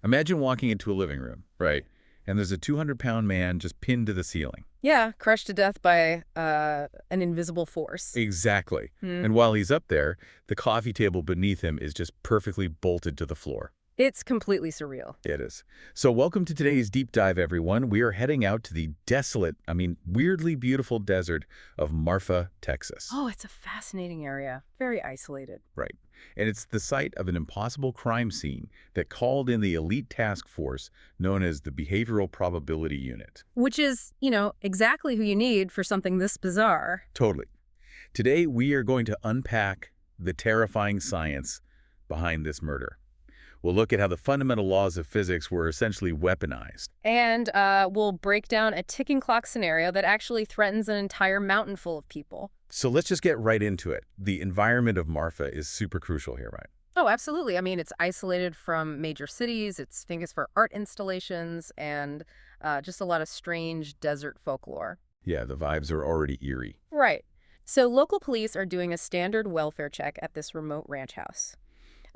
Imagine walking into a living room, right? And there's a 200-pound man just pinned to the ceiling. Yeah, crushed to death by an invisible force. Exactly. Hmm. And while he's up there, the coffee table beneath him is just perfectly bolted to the floor. It's completely surreal. It is. So welcome to today's deep dive, everyone. We are heading out to the desolate, weirdly beautiful desert of Marfa, Texas. Oh, it's a fascinating area. Very isolated. Right. And it's the site of an impossible crime scene that called in the elite task force known as the Behavioral Probability Unit. Which is, exactly who you need for something this bizarre. Totally. Today, we are going to unpack the terrifying science behind this murder. We'll look at how the fundamental laws of physics were essentially weaponized. And we'll break down a ticking clock scenario that actually threatens an entire mountain full of people. So let's just get right into it. The environment of Marfa is super crucial here, right? Oh, absolutely. I mean, it's isolated from major cities. It's famous for art installations and just a lot of strange desert folklore. Yeah, the vibes are already eerie. Right. So local police are doing a standard welfare check at this remote ranch house.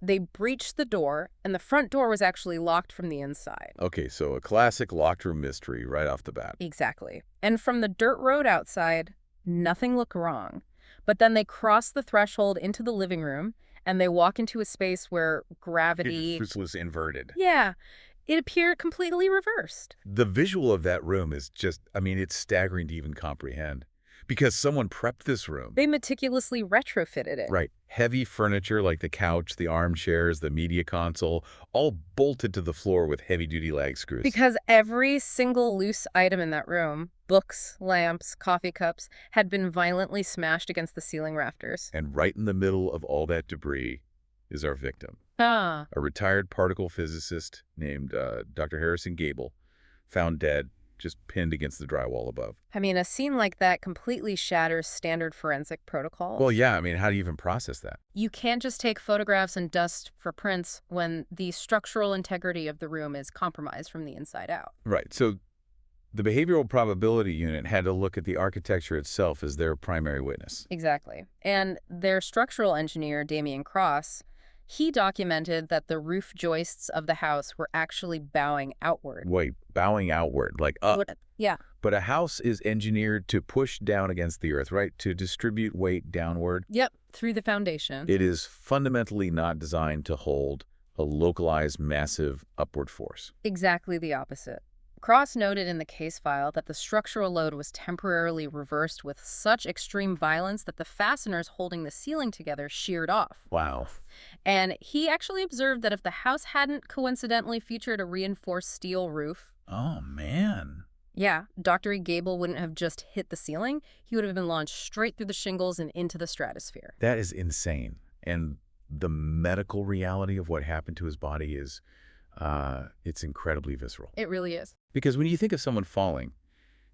They breached the door, and the front door was actually locked from the inside. Okay, so a classic locked room mystery right off the bat. Exactly. And from the dirt road outside, nothing looked wrong. But then they cross the threshold into the living room, and they walk into a space where gravity... This was inverted. Yeah, it appeared completely reversed. The visual of that room is just, it's staggering to even comprehend. Because someone prepped this room. They meticulously retrofitted it. Right. Heavy furniture like the couch, the armchairs, the media console, all bolted to the floor with heavy-duty lag screws. Because every single loose item in that room, books, lamps, coffee cups, had been violently smashed against the ceiling rafters. And right in the middle of all that debris is our victim. Ah. A retired particle physicist named Dr. Harrison Gable, found dead, just pinned against the drywall above. I mean, a scene like that completely shatters standard forensic protocols. Well, yeah, how do you even process that? You can't just take photographs and dust for prints when the structural integrity of the room is compromised from the inside out. Right. So the Behavioral Probability Unit had to look at the architecture itself as their primary witness. Exactly. And their structural engineer, Damian Cross, he documented that the roof joists of the house were actually bowing outward. Wait, bowing outward, like up. Yeah. But a house is engineered to push down against the earth, right? To distribute weight downward. Yep, through the foundation. It is fundamentally not designed to hold a localized, massive upward force. Exactly the opposite. Cross noted in the case file that the structural load was temporarily reversed with such extreme violence that the fasteners holding the ceiling together sheared off. Wow. And he actually observed that if the house hadn't coincidentally featured a reinforced steel roof... Oh, man. Yeah, Dr. Gable wouldn't have just hit the ceiling. He would have been launched straight through the shingles and into the stratosphere. That is insane. And the medical reality of what happened to his body is, it's incredibly visceral. It really is. Because when you think of someone falling,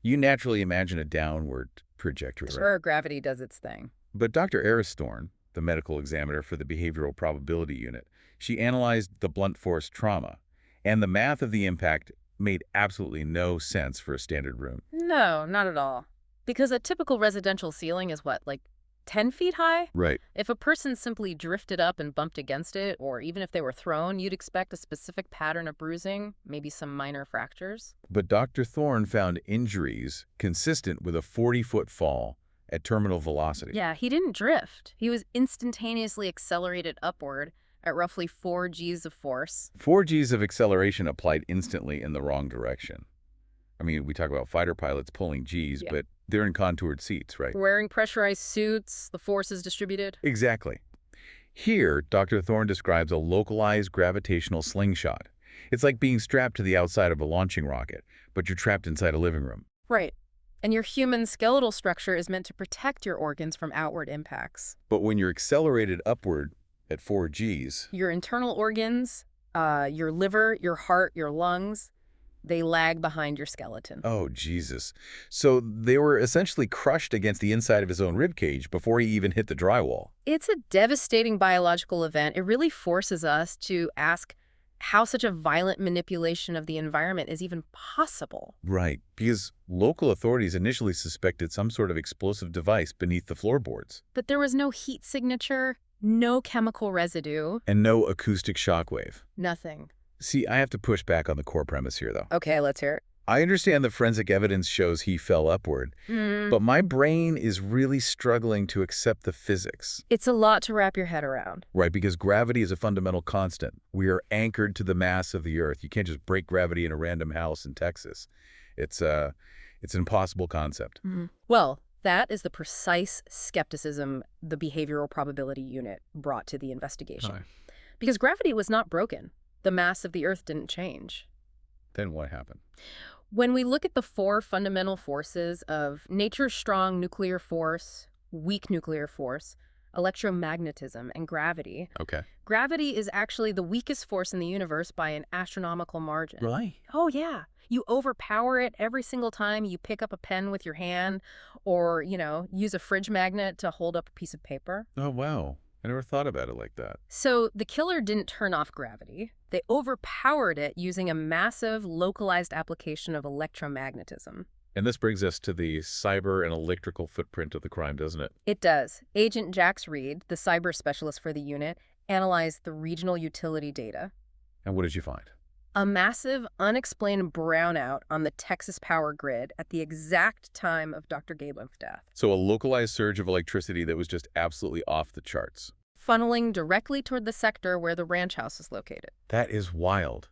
you naturally imagine a downward trajectory, right? Sure, gravity does its thing. But Dr. Aristorn, the medical examiner for the Behavioral Probability Unit, she analyzed the blunt force trauma, and the math of the impact made absolutely no sense for a standard room. No, not at all. Because a typical residential ceiling is what, like 10 feet high? Right. If a person simply drifted up and bumped against it, or even if they were thrown, you'd expect a specific pattern of bruising, maybe some minor fractures. But Dr. Thorne found injuries consistent with a 40-foot fall at terminal velocity. Yeah, he didn't drift. He was instantaneously accelerated upward at roughly 4 Gs of force. 4 Gs of acceleration applied instantly in the wrong direction. We talk about fighter pilots pulling Gs, Yeah. but they're in contoured seats, right? Wearing pressurized suits, the force is distributed. Exactly. Here, Dr. Thorne describes a localized gravitational slingshot. It's like being strapped to the outside of a launching rocket, but you're trapped inside a living room. Right. And your human skeletal structure is meant to protect your organs from outward impacts. But when you're accelerated upward at 4 Gs... Your internal organs, your liver, your heart, your lungs, they lag behind your skeleton. Oh, Jesus. So they were essentially crushed against the inside of his own ribcage before he even hit the drywall. It's a devastating biological event. It really forces us to ask how such a violent manipulation of the environment is even possible. Right, because local authorities initially suspected some sort of explosive device beneath the floorboards. But there was no heat signature, no chemical residue. And no acoustic shockwave. Nothing. See, I have to push back on the core premise here, though. Okay, let's hear it. I understand the forensic evidence shows he fell upward, Hmm. but my brain is really struggling to accept the physics. It's a lot to wrap your head around. Right, because gravity is a fundamental constant. We are anchored to the mass of the Earth. You can't just break gravity in a random house in Texas. It's an impossible concept. Well, that is the precise skepticism the behavioral probability unit brought to the investigation. Hi. Because gravity was not broken. The mass of the Earth didn't change. Then what happened? When we look at the four fundamental forces of nature's strong nuclear force, weak nuclear force, electromagnetism, and gravity, Okay. gravity is actually the weakest force in the universe by an astronomical margin. Really? Oh, yeah. You overpower it every single time you pick up a pen with your hand or, use a fridge magnet to hold up a piece of paper. Oh, wow. I never thought about it like that. So the killer didn't turn off gravity. They overpowered it using a massive localized application of electromagnetism. And this brings us to the cyber and electrical footprint of the crime, doesn't it? It does. Agent Jax Reed, the cyber specialist for the unit, analyzed the regional utility data. And what did you find? A massive, unexplained brownout on the Texas power grid at the exact time of Dr. Gable's death, So a localized surge of electricity that was just absolutely off the charts. funneling directly toward the sector where the ranch house is located. That is wild.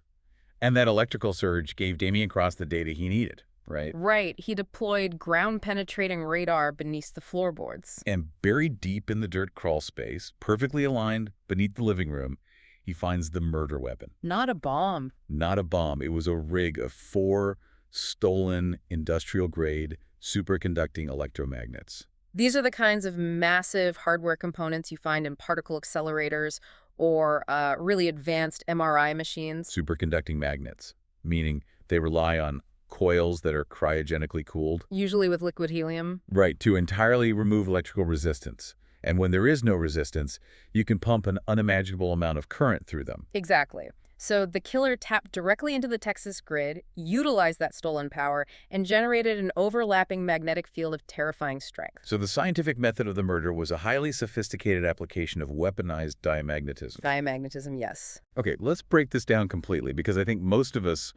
And that electrical surge gave Damian Cross the data he needed, right? Right. He deployed ground-penetrating radar beneath the floorboards. And buried deep in the dirt crawl space, perfectly aligned beneath the living room, he finds the murder weapon. Not a bomb. Not a bomb. It was a rig of 4 stolen industrial-grade superconducting electromagnets. These are the kinds of massive hardware components you find in particle accelerators or really advanced MRI machines. Superconducting magnets, meaning they rely on coils that are cryogenically cooled. Usually with liquid helium. Right, to entirely remove electrical resistance. And when there is no resistance, you can pump an unimaginable amount of current through them. Exactly. So the killer tapped directly into the Texas grid, utilized that stolen power, and generated an overlapping magnetic field of terrifying strength. So the scientific method of the murder was a highly sophisticated application of weaponized diamagnetism. Diamagnetism, yes. Okay, let's break this down completely, because I think most of us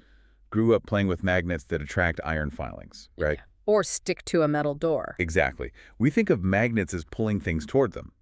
grew up playing with magnets that attract iron filings, right? Or stick to a metal door. Exactly. We think of magnets as pulling things toward them.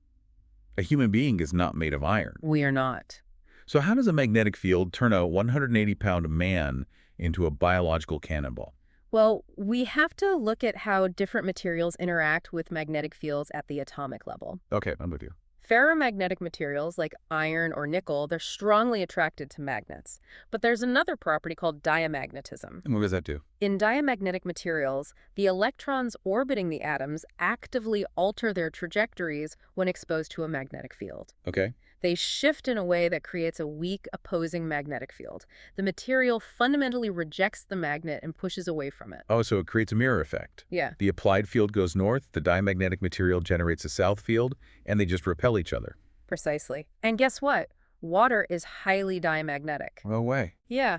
A human being is not made of iron. We are not. So how does a magnetic field turn a 180-pound man into a biological cannonball? Well, we have to look at how different materials interact with magnetic fields at the atomic level. Okay, I'm with you. Ferromagnetic materials like iron or nickel, they're strongly attracted to magnets. But there's another property called diamagnetism. And what does that do? In diamagnetic materials, the electrons orbiting the atoms actively alter their trajectories when exposed to a magnetic field. Okay. They shift in a way that creates a weak opposing magnetic field. The material fundamentally rejects the magnet and pushes away from it. Oh, so it creates a mirror effect. Yeah, The applied field goes north, the diamagnetic material generates a south field, and they just repel each other. precisely. And guess what? Water is highly diamagnetic. No way. Yeah.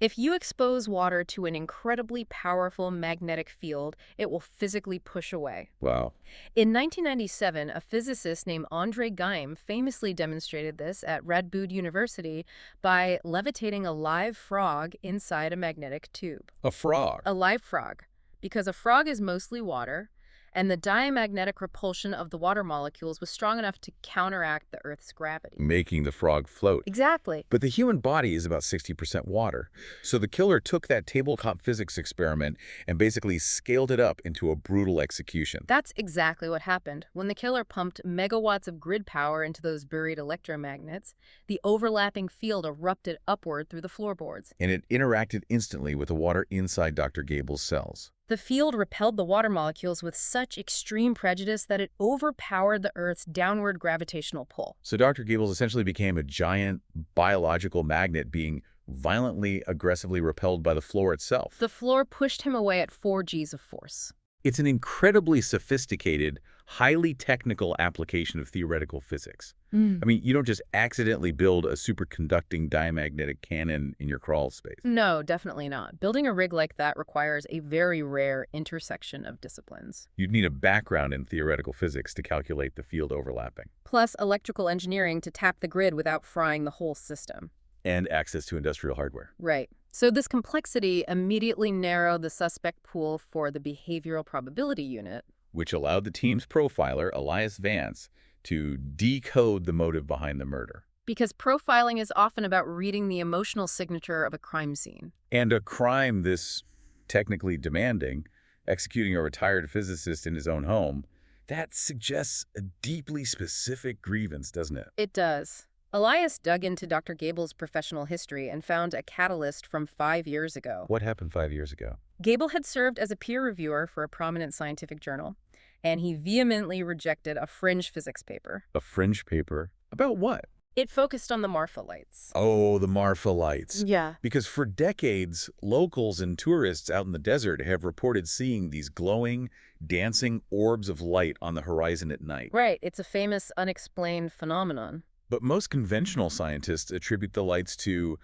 If you expose water to an incredibly powerful magnetic field, it will physically push away. Wow. In 1997, a physicist named André Geim famously demonstrated this at Radboud University by levitating a live frog inside a magnetic tube. A frog. A live frog, because a frog is mostly water, and the diamagnetic repulsion of the water molecules was strong enough to counteract the Earth's gravity. Making the frog float. Exactly. But the human body is about 60% water. So the killer took that tabletop physics experiment and basically scaled it up into a brutal execution. That's exactly what happened. When the killer pumped megawatts of grid power into those buried electromagnets, the overlapping field erupted upward through the floorboards. And it interacted instantly with the water inside Dr. Gable's cells. The field repelled the water molecules with such extreme prejudice that it overpowered the Earth's downward gravitational pull. So Dr. Gables essentially became a giant biological magnet being violently, aggressively repelled by the floor itself. The floor pushed him away at 4 Gs of force. It's an incredibly sophisticated, highly technical application of theoretical physics. I mean, you don't just accidentally build a superconducting diamagnetic cannon in your crawl space. No, definitely not. Building a rig like that requires a very rare intersection of disciplines. You'd need a background in theoretical physics to calculate the field overlapping. Plus electrical engineering to tap the grid without frying the whole system. and access to industrial hardware. Right. So this complexity immediately narrowed the suspect pool for the behavioral probability unit. Which allowed the team's profiler, Elias Vance, to decode the motive behind the murder. Because profiling is often about reading the emotional signature of a crime scene. And a crime this technically demanding, executing a retired physicist in his own home, that suggests a deeply specific grievance, doesn't it? It does. Elias dug into Dr. Gable's professional history and found a catalyst from 5 years ago. What happened 5 years ago? Gable had served as a peer reviewer for a prominent scientific journal, and he vehemently rejected a fringe physics paper. A fringe paper? About what? It focused on the Marfa lights. Oh, the Marfa lights. Yeah. Because for decades, locals and tourists out in the desert have reported seeing these glowing, dancing orbs of light on the horizon at night. Right. It's a famous unexplained phenomenon. But most conventional scientists attribute the lights to,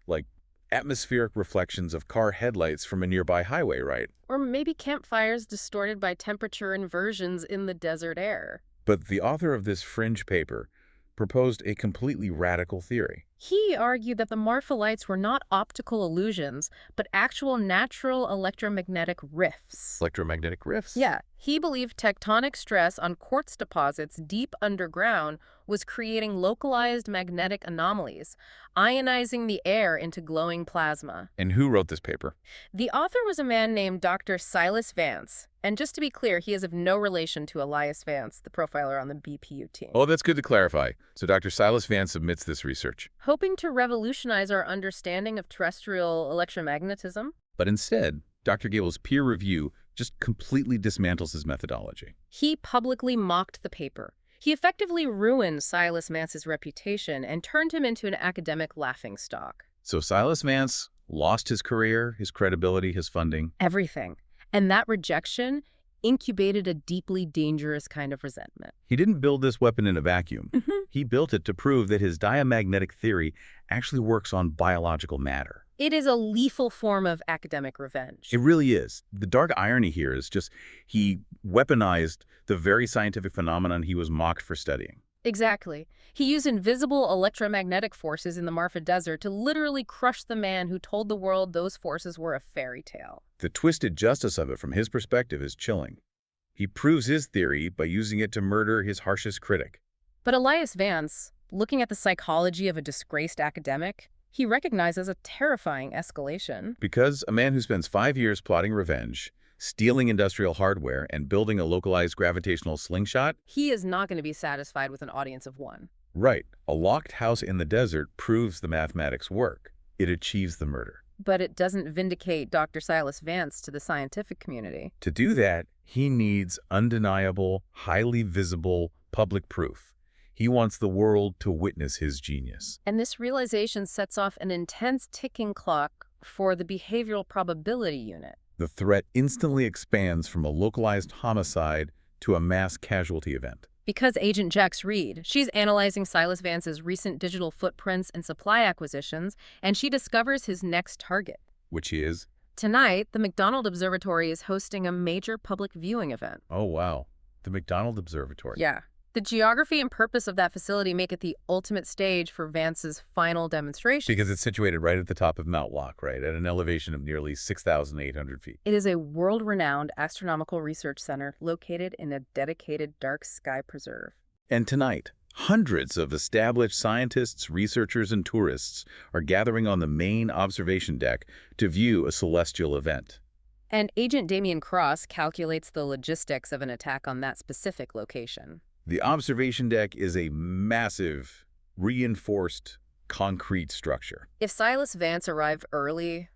like, atmospheric reflections of car headlights from a nearby highway, right? Or maybe campfires distorted by temperature inversions in the desert air. But the author of this fringe paper proposed a completely radical theory. He argued that the Marfa lights were not optical illusions, but actual natural electromagnetic rifts. Electromagnetic rifts? Yeah. He believed tectonic stress on quartz deposits deep underground was creating localized magnetic anomalies, ionizing the air into glowing plasma. And who wrote this paper? The author was a man named Dr. Silas Vance. And just to be clear, he is of no relation to Elias Vance, the profiler on the BPU team. Oh, that's good to clarify. So Dr. Silas Vance submits this research. Hoping to revolutionize our understanding of terrestrial electromagnetism. But instead, Dr. Gable's peer review just completely dismantles his methodology. He publicly mocked the paper. He effectively ruined Silas Vance's reputation and turned him into an academic laughingstock. So Silas Vance lost his career, his credibility, his funding. Everything. And that rejection incubated a deeply dangerous kind of resentment. He didn't build this weapon in a vacuum. He built it to prove that his diamagnetic theory actually works on biological matter. It is a lethal form of academic revenge. It really is. The dark irony here is just he weaponized the very scientific phenomenon he was mocked for studying. Exactly. He used invisible electromagnetic forces in the Marfa Desert to literally crush the man who told the world those forces were a fairy tale. The twisted justice of it from his perspective is chilling. He proves his theory by using it to murder his harshest critic. But Elias Vance, looking at the psychology of a disgraced academic, he recognizes a terrifying escalation. Because a man who spends 5 years plotting revenge, stealing industrial hardware, and building a localized gravitational slingshot? He is not going to be satisfied with an audience of one. Right. A locked house in the desert proves the mathematics work. It achieves the murder. But it doesn't vindicate Dr. Silas Vance to the scientific community. To do that, he needs undeniable, highly visible public proof. He wants the world to witness his genius. And this realization sets off an intense ticking clock for the behavioral probability unit. The threat instantly expands from a localized homicide to a mass casualty event. Because Agent Jax Reed, she's analyzing Silas Vance's recent digital footprints and supply acquisitions, and she discovers his next target. Which is? Tonight, the McDonald Observatory is hosting a major public viewing event. Oh, wow. The McDonald Observatory. Yeah. The geography and purpose of that facility make it the ultimate stage for Vance's final demonstration. Because it's situated right at the top of Mount Locke, right, at an elevation of nearly 6,800 feet. It is a world-renowned astronomical research center located in a dedicated dark sky preserve. And tonight, hundreds of established scientists, researchers, and tourists are gathering on the main observation deck to view a celestial event. And Agent Damian Cross calculates the logistics of an attack on that specific location. The observation deck is a massive, reinforced concrete structure. If Silas Vance arrived early,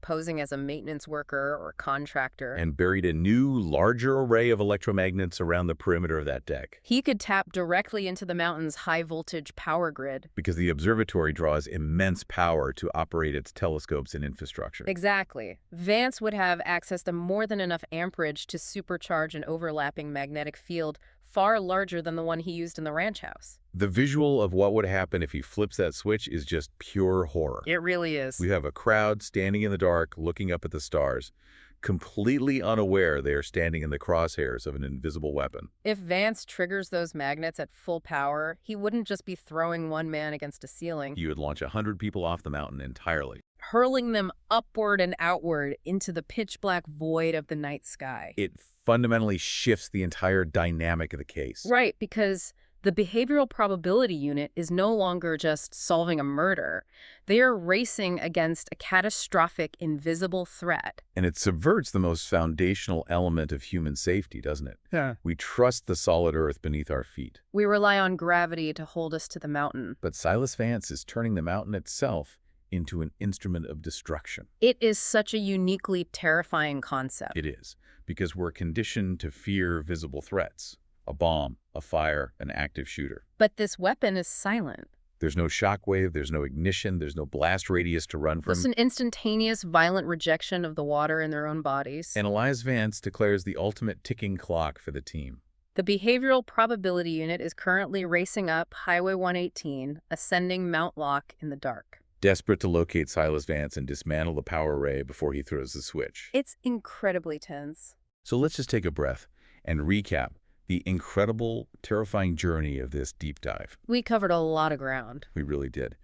posing as a maintenance worker or contractor, And buried a new, larger array of electromagnets around the perimeter of that deck. he could tap directly into the mountain's high-voltage power grid. Because the observatory draws immense power to operate its telescopes and infrastructure. Exactly. Vance would have access to more than enough amperage to supercharge an overlapping magnetic field far larger than the one he used in the ranch house. The visual of what would happen if he flips that switch is just pure horror. It really is. We have a crowd standing in the dark, looking up at the stars. completely unaware they are standing in the crosshairs of an invisible weapon. If Vance triggers those magnets at full power, he wouldn't just be throwing one man against a ceiling. You would launch 100 people off the mountain entirely. Hurling them upward and outward into the pitch-black void of the night sky. It fundamentally shifts the entire dynamic of the case. Right, because the behavioral probability unit is no longer just solving a murder. They are racing against a catastrophic, invisible threat. And it subverts the most foundational element of human safety, doesn't it? Yeah. We trust the solid earth beneath our feet. We rely on gravity to hold us to the mountain. But Silas Vance is turning the mountain itself into an instrument of destruction. It is such a uniquely terrifying concept. It is, because we're conditioned to fear visible threats. A bomb, a fire, an active shooter. But this weapon is silent. There's no shockwave, there's no ignition, there's no blast radius to run from. Just an instantaneous, violent rejection of the water in their own bodies. And Elias Vance declares the ultimate ticking clock for the team. The behavioral probability unit is currently racing up Highway 118, ascending Mount Locke in the dark. Desperate to locate Silas Vance and dismantle the power array before he throws the switch. It's incredibly tense. So let's just take a breath and recap the incredible, terrifying journey of this deep dive. We covered a lot of ground. We really did.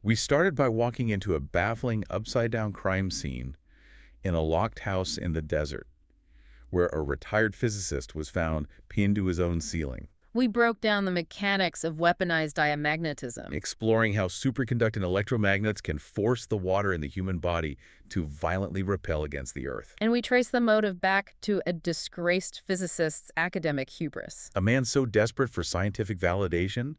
We started by walking into a baffling upside-down crime scene in a locked house in the desert, where a retired physicist was found pinned to his own ceiling. We broke down the mechanics of weaponized diamagnetism. Exploring how superconducting electromagnets can force the water in the human body to violently repel against the Earth. And we traced the motive back to a disgraced physicist's academic hubris. A man so desperate for scientific validation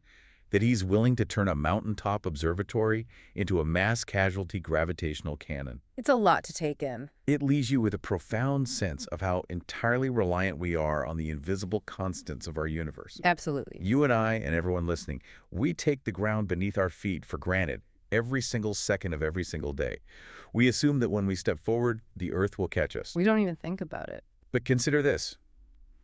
that he's willing to turn a mountaintop observatory into a mass casualty gravitational cannon. It's a lot to take in. It leaves you with a profound sense of how entirely reliant we are on the invisible constants of our universe. Absolutely. You and I and everyone listening, we take the ground beneath our feet for granted every single second of every single day. We assume that when we step forward, the Earth will catch us. We don't even think about it. But consider this.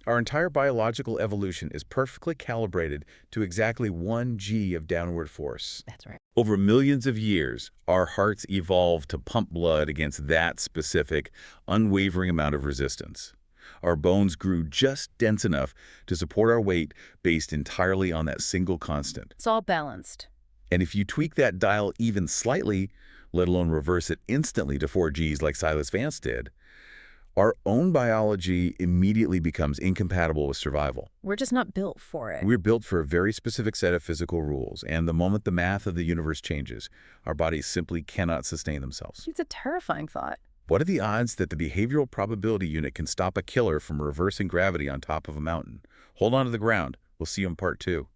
Our entire biological evolution is perfectly calibrated to exactly 1 g of downward force. That's right. Over millions of years, our hearts evolved to pump blood against that specific, unwavering amount of resistance. Our bones grew just dense enough to support our weight based entirely on that single constant. It's all balanced. And if you tweak that dial even slightly, let alone reverse it instantly to 4 Gs like Silas Vance did, our own biology immediately becomes incompatible with survival. We're just not built for it. We're built for a very specific set of physical rules, and the moment the math of the universe changes, our bodies simply cannot sustain themselves. It's a terrifying thought. What are the odds that the behavioral probability unit can stop a killer from reversing gravity on top of a mountain? Hold on to the ground. We'll see you in part 2.